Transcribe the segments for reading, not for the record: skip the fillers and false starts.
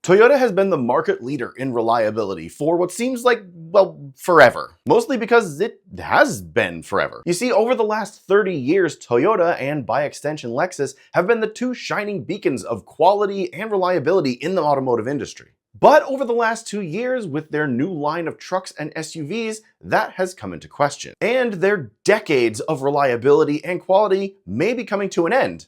Toyota has been the market leader in reliability for what seems like, well, forever. Mostly because it has been forever. You see, over the last 30 years, Toyota and by extension Lexus have been the two shining beacons of quality and reliability in the automotive industry. But over the last 2 years, with their new line of trucks and SUVs, that has come into question. And their decades of reliability and quality may be coming to an end.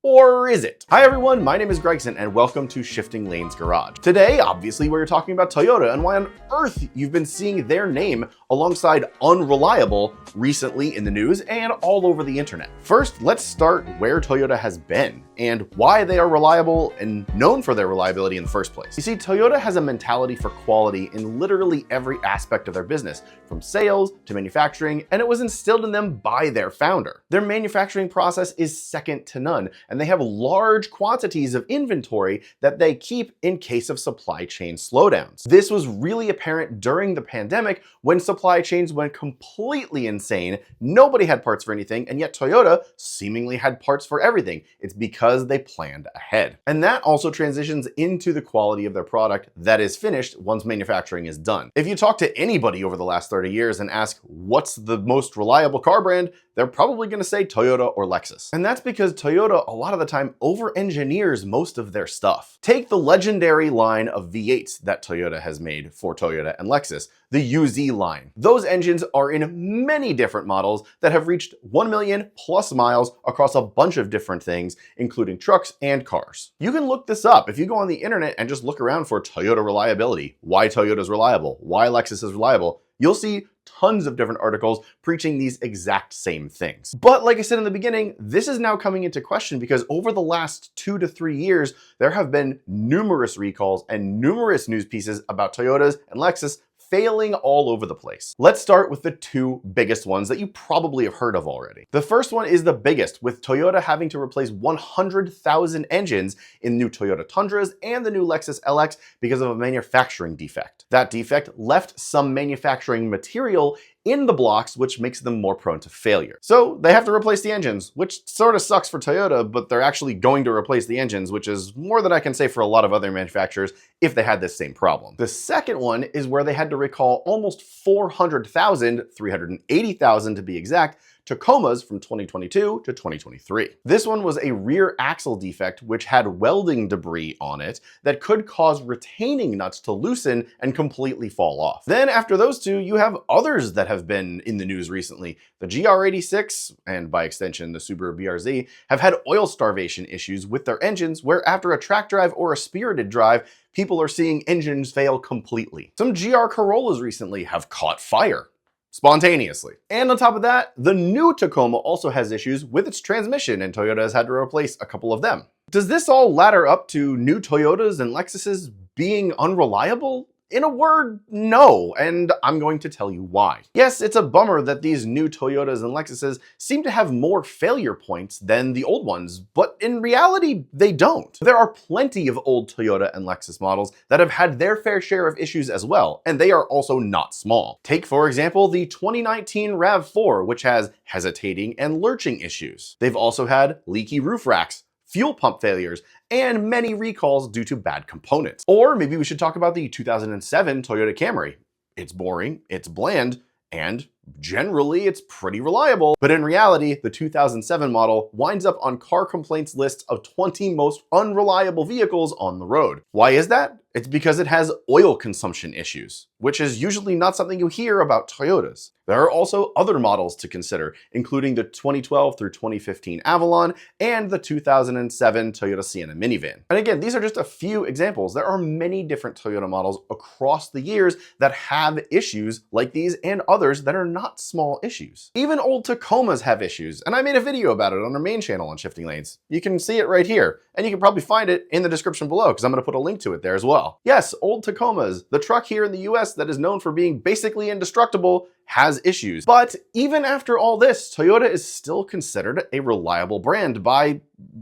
Or is it? Hi everyone, my name is Gregson and welcome to Shifting Lanes Garage. Today, obviously, we're talking about Toyota and why on earth you've been seeing their name alongside unreliable recently in the news and all over the internet. First, let's start where Toyota has been and why they are reliable and known for their reliability in the first place. You see, Toyota has a mentality for quality in literally every aspect of their business, from sales to manufacturing, and it was instilled in them by their founder. Their manufacturing process is second to none, and they have large quantities of inventory that they keep in case of supply chain slowdowns. This was really apparent during the pandemic when supply chains went completely insane. Nobody had parts for anything, and yet Toyota seemingly had parts for everything. It's because they planned ahead. And that also transitions into the quality of their product that is finished once manufacturing is done. If you talk to anybody over the last 30 years and ask what's the most reliable car brand, they're probably going to say Toyota or Lexus. And that's because Toyota a lot of the time over-engineers most of their stuff. Take the legendary line of V8s that Toyota has made for Toyota and Lexus, the UZ line. Those engines are in many different models that have reached 1 million plus miles across a bunch of different things, including trucks and cars. You can look this up if you go on the internet and just look around for Toyota reliability, why Toyota is reliable, why Lexus is reliable. You'll see tons of different articles preaching these exact same things. But like I said in the beginning, this is now coming into question because over the last 2 to 3 years, there have been numerous recalls and numerous news pieces about Toyotas and Lexus failing all over the place. Let's start with the two biggest ones that you probably have heard of already. The first one is the biggest, with Toyota having to replace 100,000 engines in new Toyota Tundras and the new Lexus LX because of a manufacturing defect. That defect left some manufacturing material in the blocks, which makes them more prone to failure. So they have to replace the engines, which sort of sucks for Toyota, but they're actually going to replace the engines, which is more than I can say for a lot of other manufacturers if they had this same problem. The second one is where they had to recall almost 400,000, 380,000 to be exact, Tacomas from 2022 to 2023. This one was a rear axle defect which had welding debris on it that could cause retaining nuts to loosen and completely fall off. Then after those two, you have others that have been in the news recently. The GR86, and by extension the Subaru BRZ, have had oil starvation issues with their engines where after a track drive or a spirited drive, people are seeing engines fail completely. Some GR Corollas recently have caught fire spontaneously. And on top of that, the new Tacoma also has issues with its transmission, and Toyota has had to replace a couple of them. Does this all ladder up to new Toyotas and Lexuses being unreliable? In a word, no, and I'm going to tell you why. Yes, it's a bummer that these new Toyotas and Lexuses seem to have more failure points than the old ones, but in reality, they don't. There are plenty of old Toyota and Lexus models that have had their fair share of issues as well, and they are also not small. Take, for example, the 2019 RAV4, which has hesitating and lurching issues. They've also had leaky roof racks, fuel pump failures, and many recalls due to bad components. Or maybe we should talk about the 2007 Toyota Camry. It's boring, it's bland, and generally it's pretty reliable. But in reality, the 2007 model winds up on car complaints lists of 20 most unreliable vehicles on the road. Why is that? It's because it has oil consumption issues, which is usually not something you hear about Toyotas. There are also other models to consider, including the 2012 through 2015 Avalon and the 2007 Toyota Sienna minivan. And again, these are just a few examples. There are many different Toyota models across the years that have issues like these and others that are not small issues. Even old Tacomas have issues, and I made a video about it on our main channel on Shifting Lanes. You can see it right here, and you can probably find it in the description below because I'm going to put a link to it there as well. Yes, old Tacomas, the truck here in the US that is known for being basically indestructible, has issues. But even after all this, Toyota is still considered a reliable brand by,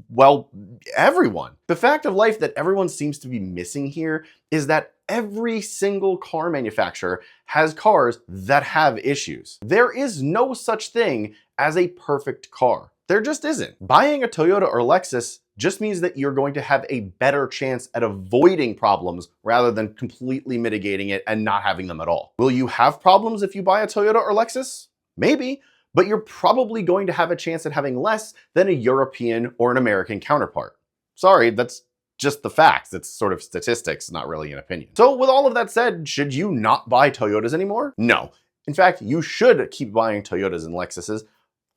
well, everyone. The fact of life that everyone seems to be missing here is that every single car manufacturer has cars that have issues. There is no such thing as a perfect car. There just isn't. Buying a Toyota or Lexus just means that you're going to have a better chance at avoiding problems rather than completely mitigating it and not having them at all. Will you have problems if you buy a Toyota or Lexus? Maybe, but you're probably going to have a chance at having less than a European or an American counterpart. Sorry, that's just the facts. It's sort of statistics, not really an opinion. So with all of that said, should you not buy Toyotas anymore? No. In fact, you should keep buying Toyotas and Lexuses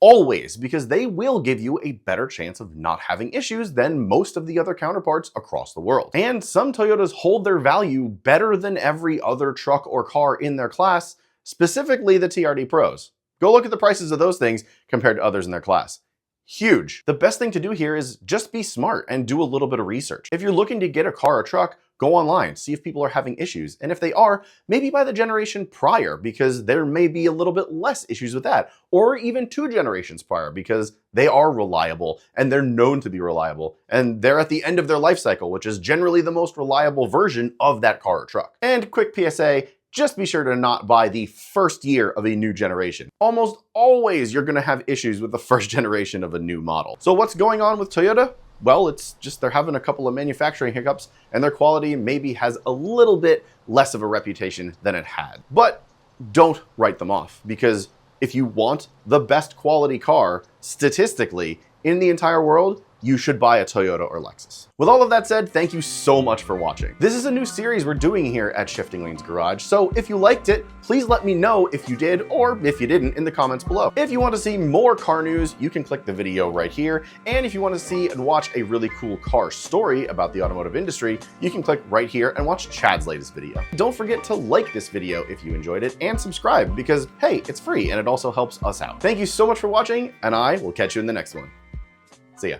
always, because they will give you a better chance of not having issues than most of the other counterparts across the world. And some Toyotas hold their value better than every other truck or car in their class, specifically the TRD Pros. Go look at the prices of those things compared to others in their class. Huge. The best thing to do here is just be smart and do a little bit of research. If you're looking to get a car or truck, go online, see if people are having issues. And if they are, maybe buy the generation prior, because there may be a little bit less issues with that. Or even 2 generations prior, because they are reliable and they're known to be reliable. And they're at the end of their life cycle, which is generally the most reliable version of that car or truck. And quick PSA, just be sure to not buy the first year of a new generation. Almost always you're gonna have issues with the first generation of a new model. So what's going on with Toyota? Well, it's just they're having a couple of manufacturing hiccups and their quality maybe has a little bit less of a reputation than it had. But don't write them off, because if you want the best quality car statistically in the entire world, you should buy a Toyota or Lexus. With all of that said, thank you so much for watching. This is a new series we're doing here at Shifting Lanes Garage, so if you liked it, please let me know if you did or if you didn't in the comments below. If you want to see more car news, you can click the video right here, and if you want to see and watch a really cool car story about the automotive industry, you can click right here and watch Chad's latest video. Don't forget to like this video if you enjoyed it, and subscribe, because hey, it's free and it also helps us out. Thank you so much for watching, and I will catch you in the next one. See ya.